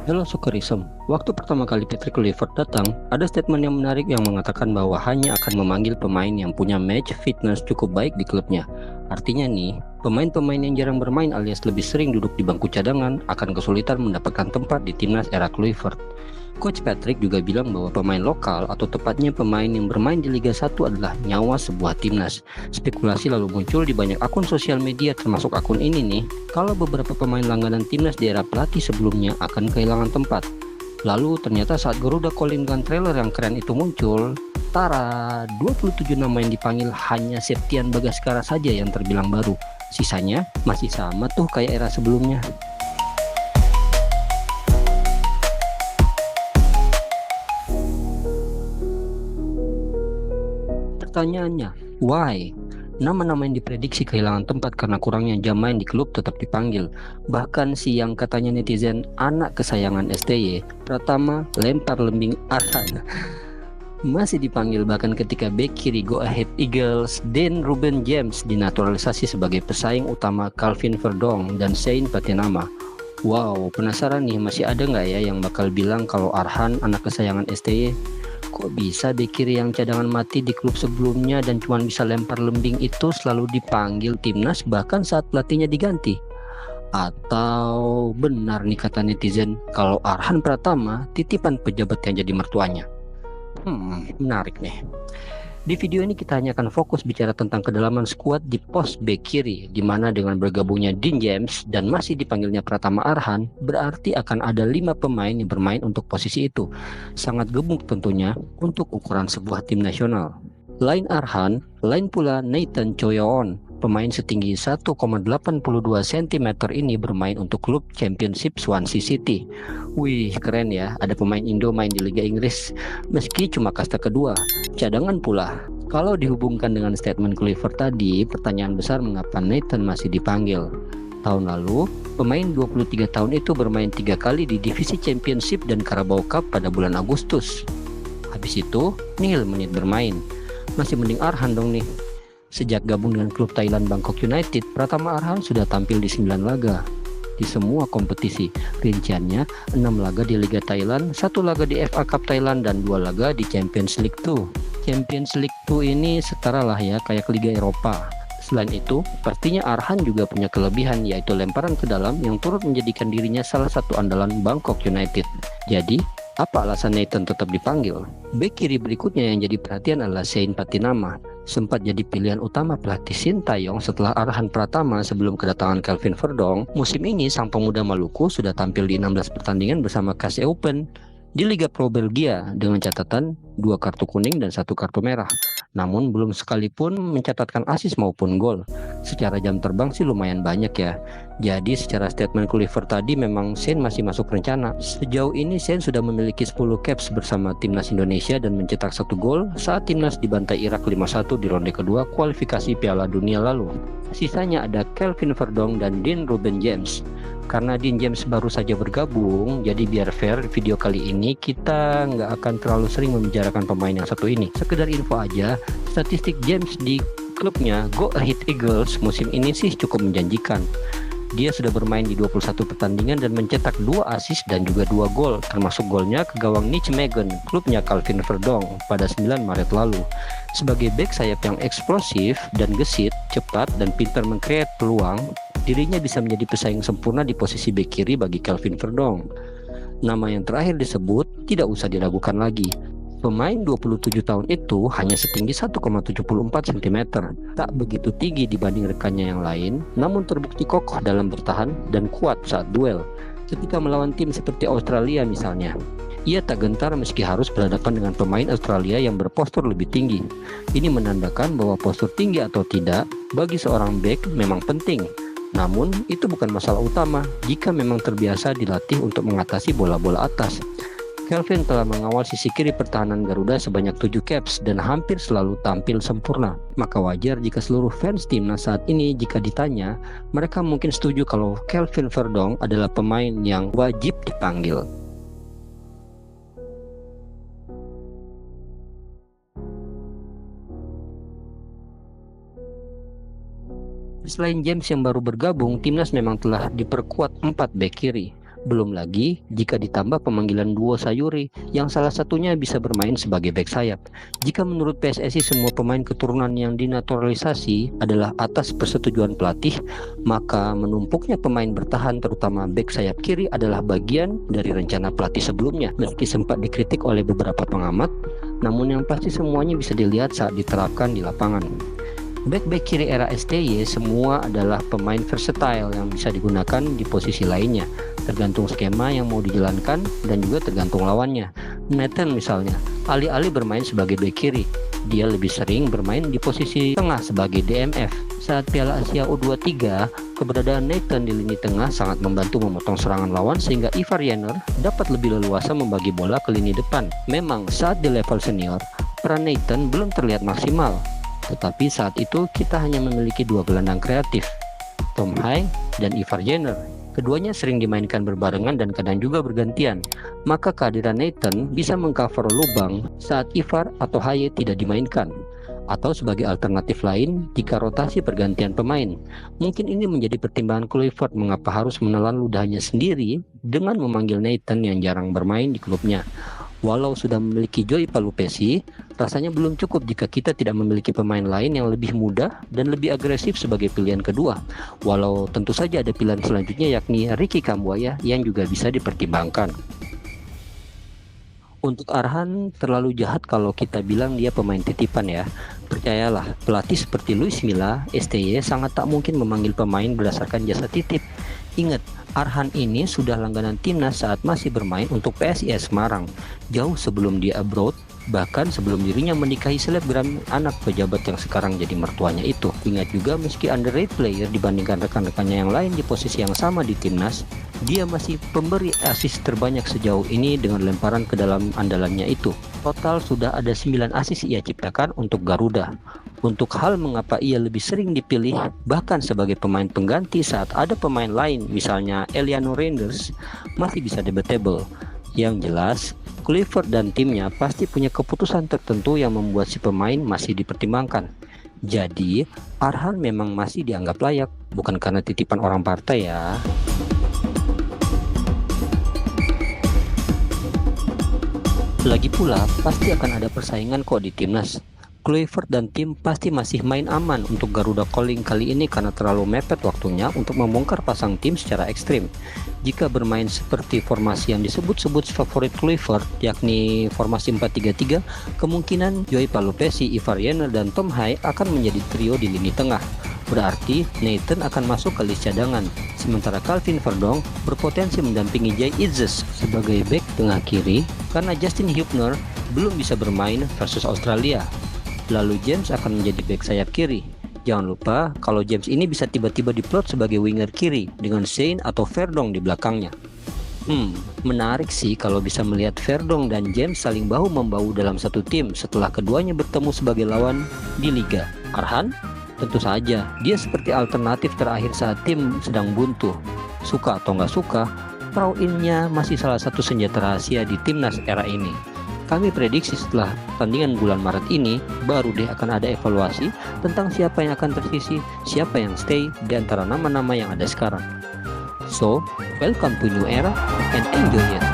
Halo Sukarism, waktu pertama kali Patrick Kluivert datang, ada statement yang menarik yang mengatakan bahwa hanya akan memanggil pemain yang punya match fitness cukup baik di klubnya. Artinya nih, pemain-pemain yang jarang bermain alias lebih sering duduk di bangku cadangan akan kesulitan mendapatkan tempat di timnas era Kluivert. Coach Patrick juga bilang bahwa pemain lokal atau tepatnya pemain yang bermain di Liga 1 adalah nyawa sebuah timnas. Spekulasi lalu muncul di banyak akun sosial media termasuk akun ini nih, kalau beberapa pemain langganan timnas di era pelatih sebelumnya akan kehilangan tempat. Lalu ternyata saat Garuda Calling dengan trailer yang keren itu muncul, tara, 27 nama yang dipanggil hanya Septian Bagaskara saja yang terbilang baru. Sisanya masih sama tuh kayak era sebelumnya. Pertanyaannya, why? Nama-nama yang diprediksi kehilangan tempat karena kurangnya jam main di klub tetap dipanggil. Bahkan si yang katanya netizen anak kesayangan STY, Pratama lempar lembing Arhan, masih dipanggil bahkan ketika bek kiri Go Ahead Eagles Dan Ruben James dinaturalisasi sebagai pesaing utama Calvin Verdong dan Shane Patinama. Wow, penasaran nih masih ada nggak ya yang bakal bilang kalau Arhan anak kesayangan STY? Kok bisa bek kiri yang cadangan mati di klub sebelumnya dan cuma bisa lempar lembing itu selalu dipanggil timnas bahkan saat pelatihnya diganti? Atau benar nih kata netizen kalau Arhan Pratama titipan pejabat yang jadi mertuanya? Menarik nih. Di video ini kita hanya akan fokus bicara tentang kedalaman skuad di pos bek kiri, di mana dengan bergabungnya Dean James dan masih dipanggilnya Pratama Arhan, berarti akan ada 5 pemain yang bermain untuk posisi itu. Sangat gemuk tentunya untuk ukuran sebuah tim nasional. Lain Arhan, lain pula Nathan Choyoon, pemain setinggi 1,82 cm ini bermain untuk klub Championship Swansea City. Wih, keren ya, ada pemain Indo main di Liga Inggris, meski cuma kasta kedua. Cadangan pula. Kalau dihubungkan dengan statement Kluivert tadi, pertanyaan besar mengapa Nathan masih dipanggil. Tahun lalu, pemain 23 tahun itu bermain 3 kali di divisi Championship dan Carabao Cup pada bulan Agustus. Habis itu, nihil menit bermain. Masih mending Arhan dong nih. Sejak gabung dengan klub Thailand Bangkok United, Pratama Arhan sudah tampil di 9 laga di semua kompetisi. Rinciannya 6 laga di Liga Thailand, 1 laga di FA Cup Thailand, dan 2 laga di Champions League 2. Champions League 2 ini setara lah ya kayak Liga Eropa. Selain itu, pastinya Arhan juga punya kelebihan yaitu lemparan ke dalam yang turut menjadikan dirinya salah satu andalan Bangkok United. Jadi, apa alasan Nathan tetap dipanggil? Bek kiri berikutnya yang jadi perhatian adalah Shane Patinama. Sempat jadi pilihan utama pelatih Sintayong setelah Arhan Pratama sebelum kedatangan Calvin Verdong. Musim ini sang pemuda Maluku sudah tampil di 16 pertandingan bersama KC Open di Liga Pro Belgia dengan catatan 2 kartu kuning dan 1 kartu merah. Namun belum sekalipun mencatatkan assist maupun gol. Secara jam terbang sih lumayan banyak ya. Jadi secara statement Kluivert tadi memang Shane masih masuk rencana. Sejauh ini Shane sudah memiliki 10 caps bersama timnas Indonesia dan mencetak 1 gol saat timnas dibantai Irak 5-1 di ronde kedua kualifikasi Piala Dunia lalu. Sisanya ada Calvin Verdong dan Dean Ruben James. Karena Dean James baru saja bergabung, jadi biar fair video kali ini kita nggak akan terlalu sering membicarakan pemain yang satu ini. Sekedar info aja, statistik James di klubnya Go Ahead Eagles musim ini sih cukup menjanjikan. Dia sudah bermain di 21 pertandingan dan mencetak 2 assist dan juga 2 gol, termasuk golnya ke gawang Nijmegen, klubnya Calvin Verdong pada 9 Maret lalu. Sebagai bek sayap yang eksplosif dan gesit, cepat dan pintar mengkreat peluang, dirinya bisa menjadi pesaing sempurna di posisi bek kiri bagi Calvin Verdong. Nama yang terakhir disebut tidak usah diragukan lagi. Pemain 27 tahun itu hanya setinggi 1,74 cm, tak begitu tinggi dibanding rekannya yang lain, namun terbukti kokoh dalam bertahan dan kuat saat duel. Ketika melawan tim seperti Australia misalnya, ia tak gentar meski harus berhadapan dengan pemain Australia yang berpostur lebih tinggi. Ini menandakan bahwa postur tinggi atau tidak bagi seorang bek memang penting. Namun itu bukan masalah utama jika memang terbiasa dilatih untuk mengatasi bola-bola atas. Calvin telah mengawal sisi kiri pertahanan Garuda sebanyak 7 caps dan hampir selalu tampil sempurna. Maka wajar jika seluruh fans timnas saat ini jika ditanya, mereka mungkin setuju kalau Calvin Verdong adalah pemain yang wajib dipanggil. Selain James yang baru bergabung, timnas memang telah diperkuat 4 bek kiri. Belum lagi jika ditambah pemanggilan duo Sayuri yang salah satunya bisa bermain sebagai bek sayap. Jika menurut PSSI semua pemain keturunan yang dinaturalisasi adalah atas persetujuan pelatih, maka menumpuknya pemain bertahan terutama bek sayap kiri adalah bagian dari rencana pelatih sebelumnya. Meski sempat dikritik oleh beberapa pengamat, namun yang pasti semuanya bisa dilihat saat diterapkan di lapangan. Bek-bek kiri era STY semua adalah pemain versatile yang bisa digunakan di posisi lainnya, tergantung skema yang mau dijalankan dan juga tergantung lawannya. Nathan misalnya, alih-alih bermain sebagai bek kiri, dia lebih sering bermain di posisi tengah sebagai DMF. Saat Piala Asia U23, keberadaan Nathan di lini tengah sangat membantu memotong serangan lawan sehingga Ivar Jenner dapat lebih leluasa membagi bola ke lini depan. Memang saat di level senior, peran Nathan belum terlihat maksimal. Tetapi saat itu kita hanya memiliki dua gelandang kreatif, Tom Hai dan Ivar Jenner. Keduanya sering dimainkan berbarengan dan kadang juga bergantian. Maka kehadiran Nathan bisa mengcover lubang saat Ivar atau Hai tidak dimainkan. Atau sebagai alternatif lain jika rotasi pergantian pemain. Mungkin ini menjadi pertimbangan Kluivert mengapa harus menelan ludahnya sendiri dengan memanggil Nathan yang jarang bermain di klubnya. Walau sudah memiliki Joy Palupesi, rasanya belum cukup jika kita tidak memiliki pemain lain yang lebih muda dan lebih agresif sebagai pilihan kedua. Walau tentu saja ada pilihan selanjutnya yakni Ricky Kambuaya yang juga bisa dipertimbangkan. Untuk Arhan terlalu jahat kalau kita bilang dia pemain titipan ya. Percayalah, pelatih seperti Luis Milla, STY sangat tak mungkin memanggil pemain berdasarkan jasa titip. Ingat, Arhan ini sudah langganan timnas saat masih bermain untuk PSIS Semarang, jauh sebelum dia abroad, bahkan sebelum dirinya menikahi selebgram anak pejabat yang sekarang jadi mertuanya itu. Ingat juga meski underrated player dibandingkan rekan-rekannya yang lain di posisi yang sama di timnas, dia masih pemberi assist terbanyak sejauh ini dengan lemparan ke dalam andalannya itu. Total sudah ada 9 assist ia ciptakan untuk Garuda. Untuk hal mengapa ia lebih sering dipilih bahkan sebagai pemain pengganti saat ada pemain lain misalnya Eliano Reinders masih bisa debatable. Yang jelas, Kluivert dan timnya pasti punya keputusan tertentu yang membuat si pemain masih dipertimbangkan. Jadi, Arhan memang masih dianggap layak, bukan karena titipan orang partai ya. Lagi pula, pasti akan ada persaingan kok di timnas. Kluivert dan tim pasti masih main aman untuk Garuda Calling kali ini karena terlalu mepet waktunya untuk membongkar pasang tim secara ekstrim. Jika bermain seperti formasi yang disebut-sebut favorit Kluivert, yakni formasi 4-3-3, kemungkinan Joy Palupesi, Ivar Jenner, dan Tom Hai akan menjadi trio di lini tengah. Berarti Nathan akan masuk ke list cadangan, sementara Calvin Verdong berpotensi mendampingi Jay Itzes sebagai bek tengah kiri karena Justin Hubner belum bisa bermain versus Australia. Lalu James akan menjadi bek sayap kiri. Jangan lupa kalau James ini bisa tiba-tiba diplot sebagai winger kiri dengan Shane atau Verdong di belakangnya. Menarik sih kalau bisa melihat Verdong dan James saling bahu-membahu dalam satu tim setelah keduanya bertemu sebagai lawan di Liga. Arhan? Tentu saja, dia seperti alternatif terakhir saat tim sedang buntu. Suka atau nggak suka, throw in-nya masih salah satu senjata rahasia di timnas era ini. Kami prediksi setelah pertandingan bulan Maret ini, baru deh akan ada evaluasi tentang siapa yang akan tersisih, siapa yang stay di antara nama-nama yang ada sekarang. So, welcome to new era and enjoy it.